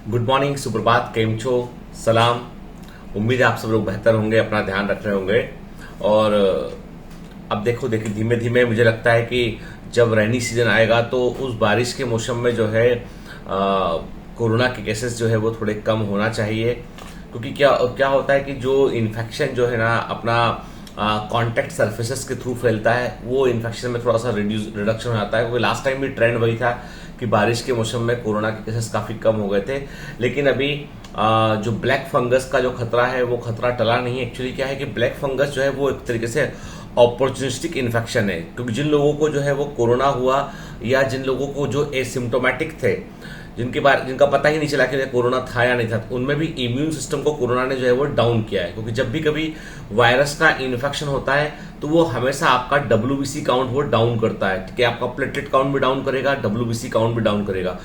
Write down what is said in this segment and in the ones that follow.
Good morning, सुप्रभात, केम छो, सलाम। उम्मीद है आप सब लोग बेहतर होंगे, अपना ध्यान रख रहे होंगे। और अब देखिए धीमे धीमे मुझे लगता है कि जब रेनी सीजन आएगा तो उस बारिश के मौसम में जो है कोरोना के केसेस जो है वो थोड़े कम होना चाहिए। क्योंकि क्या क्या होता है कि जो इन्फेक्शन जो है ना अपना कॉन्टेक्ट सर्फेसेस के थ्रू फैलता है, वो इन्फेक्शन में थोड़ा सा रिडक्शन हो जाता है। क्योंकि लास्ट टाइम भी ट्रेंड वही था कि बारिश के मौसम में कोरोना के केसेस काफी कम हो गए थे। लेकिन अभी जो ब्लैक फंगस का जो खतरा है वो खतरा टला नहीं है। एक्चुअली क्या है कि ब्लैक फंगस जो है वो एक तरीके से अपॉर्चुनिस्टिक इन्फेक्शन है। क्योंकि जिन लोगों को जो है वो कोरोना हुआ या जिन लोगों को जो एसिम्टोमेटिक थे, जिनका पता ही नहीं चला कि कोरोना था या नहीं था, उनमें भी इम्यून सिस्टम को कोरोना ने जो है वो डाउन किया है। क्योंकि जब भी कभी वायरस का इन्फेक्शन होता है तो वो हमेशा आपका WBC काउंट वो डाउन करता है। ठीक है, आपका प्लेटलेट काउंट भी डाउन करेगा, WBC काउंट भी डाउन करेगा।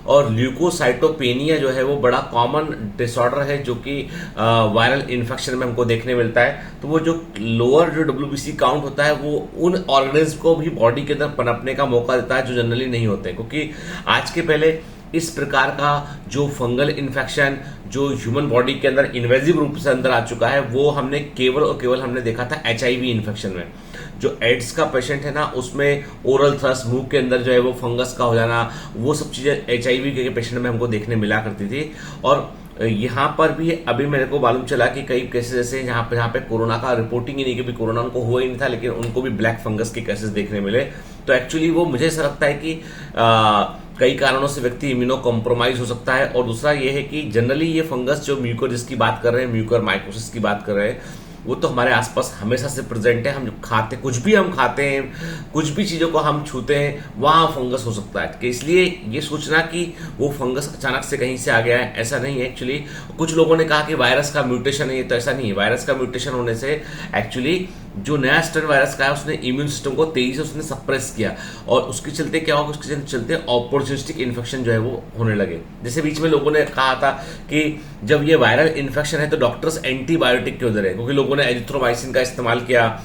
और ल्यूकोसाइटोपेनिया जो है वो बड़ा कॉमन डिसऑर्डर है जो कि वायरल इन्फेक्शन में हमको देखने मिलता है। तो वो जो लोअर जो WBC काउंट होता है वो उन ऑर्गेनिज्म को भी बॉडी के अंदर पनपने का मौका देता है जो जनरली नहीं होते। क्योंकि आज के पहले इस प्रकार का जो फंगल इन्फेक्शन जो ह्यूमन बॉडी के अंदर इन्वेजिव रूप से अंदर आ चुका है वो हमने केवल और केवल हमने देखा था HIV इन्फेक्शन में। जो एड्स का पेशेंट है ना, उसमें ओरल थ्रस, मुंह के अंदर जो है वो फंगस का हो जाना, वो सब चीजें HIV के पेशेंट में हमको देखने मिला करती थी। और यहाँ पर भी अभी मेरे को मालूम चला कि कई केसेस ऐसे जहाँ पे कोरोना का रिपोर्टिंग ही नहीं, कि कोरोना उनको हुआ ही नहीं था, लेकिन उनको भी ब्लैक फंगस के केसेस देखने मिले। तो एक्चुअली वो मुझे ऐसा लगता है कि कई कारणों से व्यक्ति इम्यूनो कॉम्प्रोमाइज हो सकता है। और दूसरा ये है कि जनरली ये फंगस जो म्यूकर जिसकी बात कर रहे हैं, म्यूकर माइकोसिस की बात कर रहे हैं, वो तो हमारे आसपास हमेशा से प्रेजेंट है। हम खाते कुछ भी हम खाते हैं, कुछ भी चीजों को हम छूते हैं, वहां फंगस हो सकता है। कि इसलिए ये सोचना कि वो फंगस अचानक से कहीं से आ गया है, ऐसा नहीं है। एक्चुअली कुछ लोगों ने कहा कि वायरस का म्यूटेशन है, ये तो ऐसा नहीं है। वायरस का म्यूटेशन होने से एक्चुअली जो नया स्ट्रेन वायरस का है उसने इम्यून सिस्टम को तेजी से उसने सप्रेस किया, और उसके चलते क्या होगा, उसके चलते अपॉर्चुनिस्टिक इन्फेक्शन जो है वो होने लगे। जैसे बीच में लोगों ने कहा था कि जब ये वायरल इन्फेक्शन है तो डॉक्टर्स एंटीबायोटिक क्यों दे रहे हैं, क्योंकि लोगों ने एजिथ्रोमाइसिन का इस्तेमाल किया,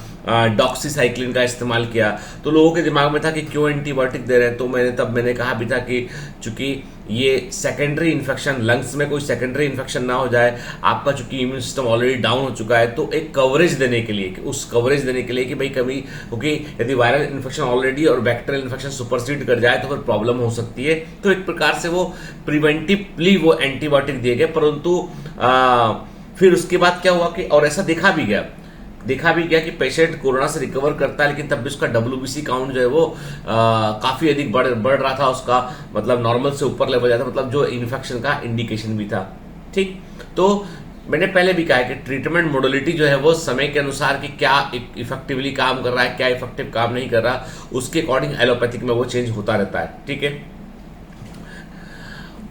डॉक्सीसाइक्लिन का इस्तेमाल किया। तो लोगों के दिमाग में था कि क्यों एंटीबायोटिक दे रहे हैं। तो मैंने कहा भी था कि चूंकि ये सेकेंडरी इन्फेक्शन, लंग्स में कोई सेकेंडरी इन्फेक्शन ना हो जाए, आपका चूंकि इम्यून सिस्टम ऑलरेडी डाउन हो चुका है, तो एक कवरेज देने के लिए, कि भाई कभी, क्योंकि यदि वायरल इन्फेक्शन ऑलरेडी और बैक्टीरियल इन्फेक्शन सुपरसीड कर जाए तो फिर प्रॉब्लम हो सकती है। तो एक प्रकार से वो प्रिवेंटिवली वो एंटीबायोटिक दिए गए। परंतु फिर उसके बाद क्या हुआ कि, और ऐसा देखा भी गया कि पेशेंट कोरोना से रिकवर करता है, लेकिन तब भी उसका WBC काउंट जो है वो काफी अधिक बढ़ रहा था। उसका मतलब नॉर्मल से ऊपर लेवल जाता, मतलब जो इन्फेक्शन का इंडिकेशन भी था। ठीक, तो मैंने पहले भी कहा है कि ट्रीटमेंट मोडलिटी जो है वो समय के अनुसार कि क्या इफेक्टिवली काम कर रहा है, क्या इफेक्टिव काम नहीं कर रहा, उसके अकॉर्डिंग एलोपैथिक में वो चेंज होता रहता है। ठीक है,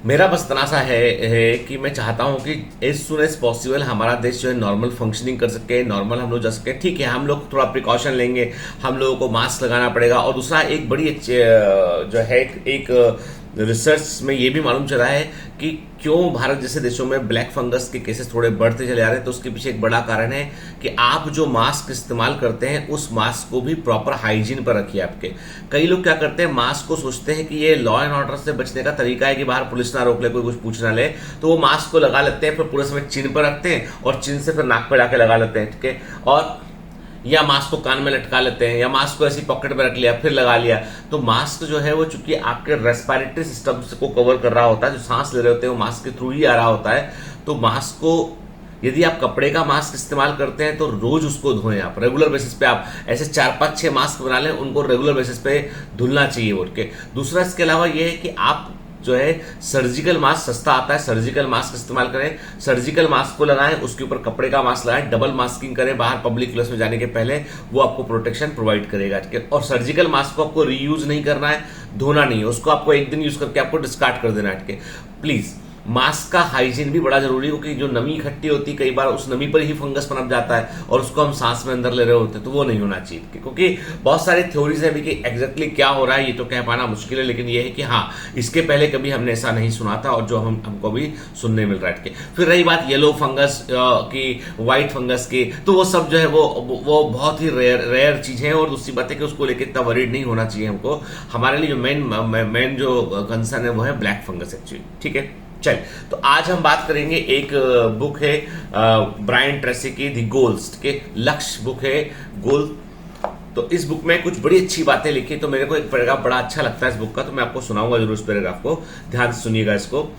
मेरा बस इतना सा है कि मैं चाहता हूं कि एज सुन एज पॉसिबल हमारा देश जो है नॉर्मल फंक्शनिंग कर सके, नॉर्मल हम लोग जा सके। ठीक है, हम लोग थोड़ा प्रिकॉशन लेंगे, हम लोगों को मास्क लगाना पड़ेगा। और दूसरा एक बड़ी जो है एक रिसर्च में ये भी मालूम चला है कि क्यों भारत जैसे देशों में ब्लैक फंगस के केसेस थोड़े बढ़ते चले आ रहे हैं। तो उसके पीछे एक बड़ा कारण है कि आप जो मास्क इस्तेमाल करते हैं उस मास्क को भी प्रॉपर हाइजीन पर रखिए आपके। कई लोग क्या करते हैं, मास्क को सोचते हैं कि ये लॉ एंड ऑर्डर से बचने का तरीका है कि बाहर पुलिस ना रोक ले, कोई कुछ पूछ ना ले, तो वो मास्क को लगा लेते हैं, फिर पूरे समय चिन पर रखते हैं और चिन से फिर नाक पर जाके लगा लेते हैं। ठीक है, और या मास्क को कान में लटका लेते हैं, या मास्क को ऐसी पॉकेट में रख लिया फिर लगा लिया। तो मास्क जो है वो चूंकि आपके रेस्पिरेटरी सिस्टम को कवर कर रहा होता है, जो सांस ले रहे होते हैं वो मास्क के थ्रू ही आ रहा होता है। तो मास्क को, यदि आप कपड़े का मास्क इस्तेमाल करते हैं तो रोज उसको धोएं। आप रेगुलर बेसिस पे आप ऐसे 4-5-6 मास्क बना लें, उनको रेगुलर बेसिस पे धुलना चाहिए उठ के। दूसरा इसके अलावा यह है कि आप जो है सर्जिकल मास्क सस्ता आता है, सर्जिकल मास्क इस्तेमाल करें, सर्जिकल मास्क को लगाएं, उसके ऊपर कपड़े का मास्क लगाएं, डबल मास्किंग करें बाहर पब्लिक प्लेस में जाने के पहले, वो आपको प्रोटेक्शन प्रोवाइड करेगा। ठीक है, और सर्जिकल मास्क को आपको रीयूज नहीं करना है, धोना नहीं है, उसको आपको एक दिन यूज करके आपको डिस्कार्ड कर देना है। ठीक है, प्लीज मास्क का हाइजीन भी बड़ा जरूरी है, क्योंकि जो नमी इकट्ठी होती है कई बार उस नमी पर ही फंगस पनप जाता है और उसको हम सांस में अंदर ले रहे होते हैं, तो वो नहीं होना चाहिए। क्योंकि बहुत सारी थ्योरीज है कि एग्जैक्टली क्या हो रहा है ये तो कह पाना मुश्किल है, लेकिन ये है कि हाँ, इसके पहले कभी हमने ऐसा नहीं सुना था और जो हमको भी सुनने मिल रहा है। फिर रही बात येलो फंगस की, व्हाइट फंगस की, तो वो सब जो है वो बहुत ही रेयर चीज है। और दूसरी बात है कि उसको लेकर इतना वरीड नहीं होना चाहिए हमको। हमारे लिए जो मेन जो कंसर्न है वो है ब्लैक फंगस एक्चुअली। ठीक है, चल, तो आज हम बात करेंगे, एक बुक है ब्रायन ट्रेसी की, द गोल्स के लक्ष्य बुक है, गोल। तो इस बुक में कुछ बड़ी अच्छी बातें लिखी, तो मेरे को एक पैराग्राफ बड़ा अच्छा लगता है इस बुक का, तो मैं आपको सुनाऊंगा जरूर इस पैराग्राफ को, ध्यान से सुनिएगा इसको।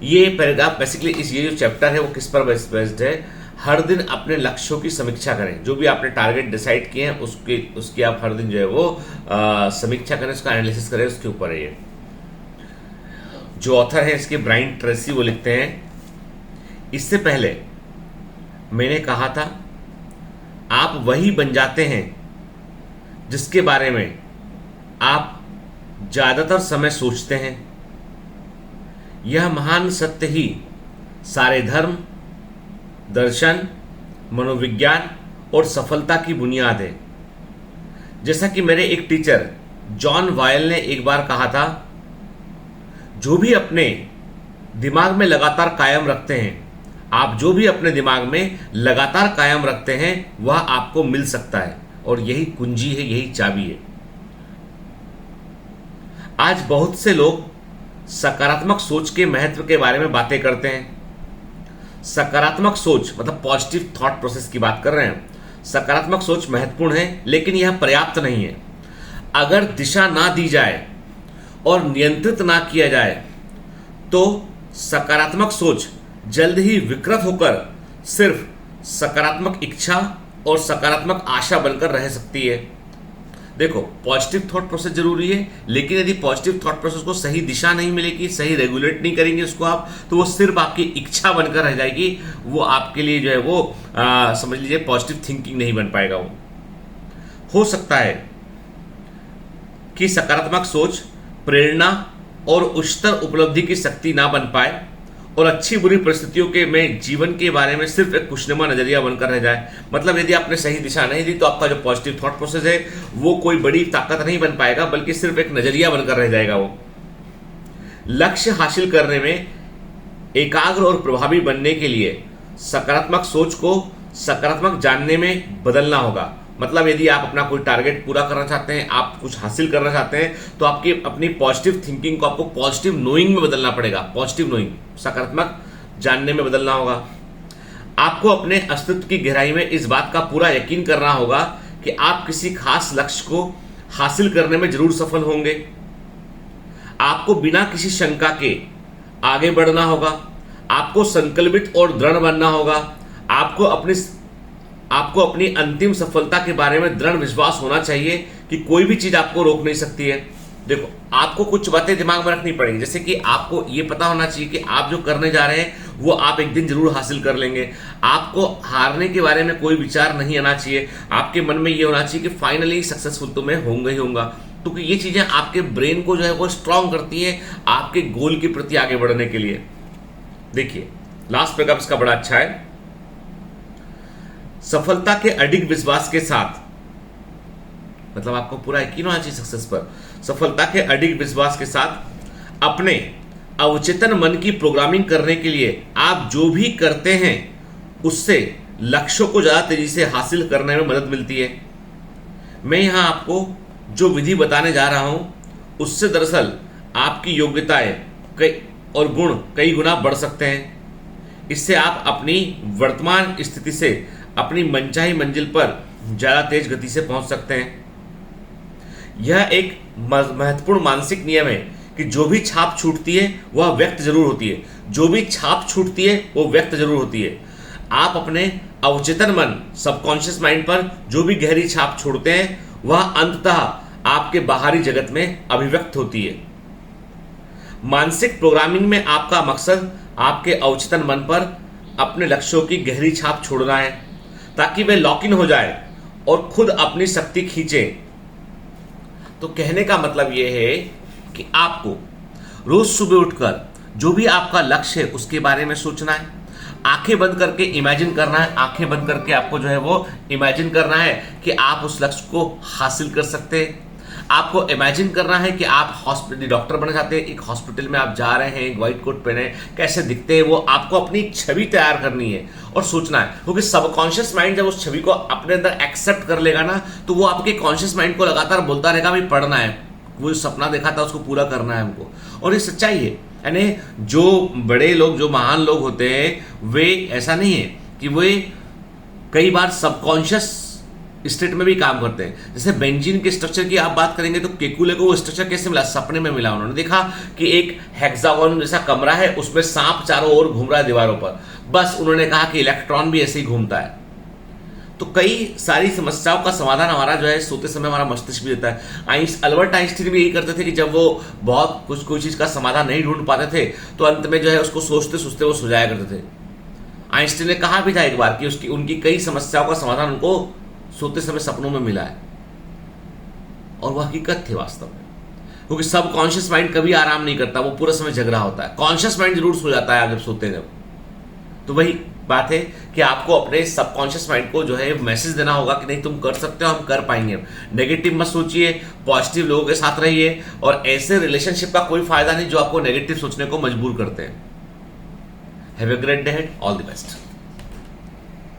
ये पैराग्राफ बेसिकली ये जो चैप्टर है वो किस पर बेस्ड है, हर दिन अपने लक्ष्यों की समीक्षा करें। जो भी आपने टारगेट डिसाइड किए हैं उसकी आप हर दिन जो है वो समीक्षा करें, उसका एनालिसिस करें, उसके ऊपर है ये। जो ऑथर है इसके ब्रायन ट्रेसी, वो लिखते हैं, इससे पहले मैंने कहा था आप वही बन जाते हैं जिसके बारे में आप ज्यादातर समय सोचते हैं। यह महान सत्य ही सारे धर्म, दर्शन, मनोविज्ञान और सफलता की बुनियाद है। जैसा कि मेरे एक टीचर जॉन वायल ने एक बार कहा था, जो भी अपने दिमाग में लगातार कायम रखते हैं, आप जो भी अपने दिमाग में लगातार कायम रखते हैं वह आपको मिल सकता है, और यही कुंजी है, यही चाबी है। आज बहुत से लोग सकारात्मक सोच के महत्व के बारे में बातें करते हैं। सकारात्मक सोच मतलब पॉजिटिव थॉट प्रोसेस की बात कर रहे हैं। सकारात्मक सोच महत्वपूर्ण है, लेकिन यह पर्याप्त नहीं है। अगर दिशा ना दी जाए और नियंत्रित ना किया जाए तो सकारात्मक सोच जल्द ही विकृत होकर सिर्फ सकारात्मक इच्छा और सकारात्मक आशा बनकर रह सकती है। देखो, पॉजिटिव थॉट प्रोसेस जरूरी है, लेकिन यदि पॉजिटिव थॉट प्रोसेस को सही दिशा नहीं मिलेगी, सही रेगुलेट नहीं करेंगे उसको आप, तो वो सिर्फ आपकी इच्छा बनकर रह जाएगी। वो आपके लिए जो है वो समझ लीजिए पॉजिटिव थिंकिंग नहीं बन पाएगा। वो हो सकता है कि सकारात्मक सोच प्रेरणा और उच्चतर उपलब्धि की शक्ति ना बन पाए और अच्छी बुरी परिस्थितियों के में जीवन के बारे में सिर्फ एक खुशनुमा नजरिया बनकर रह जाए। मतलब यदि आपने सही दिशा नहीं दी तो आपका जो पॉजिटिव थॉट प्रोसेस है वो कोई बड़ी ताकत नहीं बन पाएगा, बल्कि सिर्फ एक नजरिया बनकर रह जाएगा। वो लक्ष्य हासिल करने में एकाग्र और प्रभावी बनने के लिए सकारात्मक सोच को सकारात्मक जानने में बदलना होगा। मतलब यदि आप अपना कोई टारगेट पूरा करना चाहते हैं, आप कुछ हासिल करना चाहते हैं, तो आपकी अपनी पॉजिटिव थिंकिंग को आपको पॉजिटिव नोइंग में बदलना पड़ेगा। पॉजिटिव नोइंग, सकारात्मक जानने में बदलना होगा। आपको अपने अस्तित्व की गहराई में इस बात का पूरा यकीन करना होगा कि आप किसी खास लक्ष्य को हासिल करने में जरूर सफल होंगे। आपको बिना किसी शंका के आगे बढ़ना होगा। आपको संकल्पित और दृढ़ बनना होगा। आपको अपनी अंतिम सफलता के बारे में दृढ़ विश्वास होना चाहिए कि कोई भी चीज आपको रोक नहीं सकती है। देखो, आपको कुछ बातें दिमाग में रखनी पड़ेगी, जैसे कि आपको ये पता होना चाहिए कि आप जो करने जा रहे हैं वो आप एक दिन जरूर हासिल कर लेंगे। आपको हारने के बारे में कोई विचार नहीं आना चाहिए। आपके मन में ये होना चाहिए कि फाइनली सक्सेसफुल तो मैं होऊंगा ही होऊंगा, क्योंकि ये चीजें आपके ब्रेन को जो है वो स्ट्रांग करती है आपके गोल के प्रति आगे बढ़ने के लिए। देखिए, लास्ट पैराग्राफ इसका बड़ा अच्छा है। सफलता के अडिग विश्वास के साथ, मतलब आपको पूरा यकीन होना चाहिए सक्सेस पर। सफलता के अडिग विश्वास के साथ अपने अवचेतन मन की प्रोग्रामिंग करने के लिए आप जो भी करते हैं उससे लक्ष्यों को ज्यादा तेजी से हासिल करने में मदद मिलती है। मैं यहां आपको जो विधि बताने जा रहा हूं उससे दरअसल आपकी योग्यताएं और गुण कई गुना बढ़ सकते हैं। इससे आप अपनी वर्तमान स्थिति से अपनी मनचाही मंजिल पर ज्यादा तेज गति से पहुंच सकते हैं। यह एक महत्वपूर्ण मानसिक नियम है कि जो भी छाप छूटती है वह व्यक्त जरूर होती है। जो भी छाप छूटती है वो व्यक्त जरूर होती है। आप अपने अवचेतन मन, सबकॉन्शियस माइंड पर जो भी गहरी छाप छोड़ते हैं वह अंततः आपके बाहरी जगत में अभिव्यक्त होती है। मानसिक प्रोग्रामिंग में आपका मकसद आपके अवचेतन मन पर अपने लक्ष्यों की गहरी छाप छोड़ना है, ताकि वे लॉक इन हो जाए और खुद अपनी शक्ति खींचे। तो कहने का मतलब यह है कि आपको रोज सुबह उठकर जो भी आपका लक्ष्य है उसके बारे में सोचना है। आंखें बंद करके इमेजिन करना है। आंखें बंद करके आपको जो है वो इमेजिन करना है कि आप उस लक्ष्य को हासिल कर सकते हैं। आपको इमेजिन करना है कि आप हॉस्पिटल डॉक्टर बनना चाहते हैं, एक हॉस्पिटल में आप जा रहे हैं, एक व्हाइट कोट पहने, कैसे दिखते हैं वो आपको अपनी छवि तैयार करनी है और सोचना है। क्योंकि सबकॉन्शियस माइंड जब उस छवि को अपने अंदर एक्सेप्ट कर लेगा ना, तो वो आपके कॉन्शियस माइंड को लगातार बोलता रहेगा भाई पढ़ना है, वो जो सपना देखा था उसको पूरा करना है हमको। और ये सच्चाई है यानी जो बड़े लोग, जो महान लोग होते हैं, वे ऐसा नहीं है कि वे कई बार सबकॉन्शियस स्टेट में भी काम करते हैं। जैसे बेंजीन के स्ट्रक्चर की आप बात करेंगे तो केकुले को वो स्ट्रक्चर कैसे मिला? सपने में मिला। उन्होंने देखा कि एक हेक्सागोन जैसा कमरा है, उसमें सांप चारों ओर घूम रहा है दीवारों पर। बस उन्होंने कहा कि इलेक्ट्रॉन भी ऐसे ही घूमता है। तो कई सारी समस्याओं का समाधान हमारा जो है सोते समय हमारा मस्तिष्क भी देता है। अल्बर्ट आइंस्टीन भी यही करते थे कि जब वो बहुत कुछ कोई चीज का समाधान नहीं ढूंढ पाते थे तो अंत में जो है उसको सोचते सोचते वो सुझाया करते थे। आइंस्टीन ने कहा भी था एक बार कि उनकी कई समस्याओं का समाधान उनको सोते समय सपनों में मिला है, और वह हकीकत थी वास्तव में। क्योंकि सब कॉन्शियस माइंड कभी आराम नहीं करता, वो पूरा समय जग रहा होता है। कॉन्शियस माइंड जरूर सो जाता है जब सोते हैं। तो वही बात है कि आपको अपने सबकॉन्शियस माइंड को जो है मैसेज देना होगा कि नहीं, तुम कर सकते हो, हम कर पाएंगे। नेगेटिव मत सोचिए, पॉजिटिव लोगों के साथ रहिए, और ऐसे रिलेशनशिप का कोई फायदा नहीं जो आपको नेगेटिव सोचने को मजबूर करते हैं। Have a great day, all the best.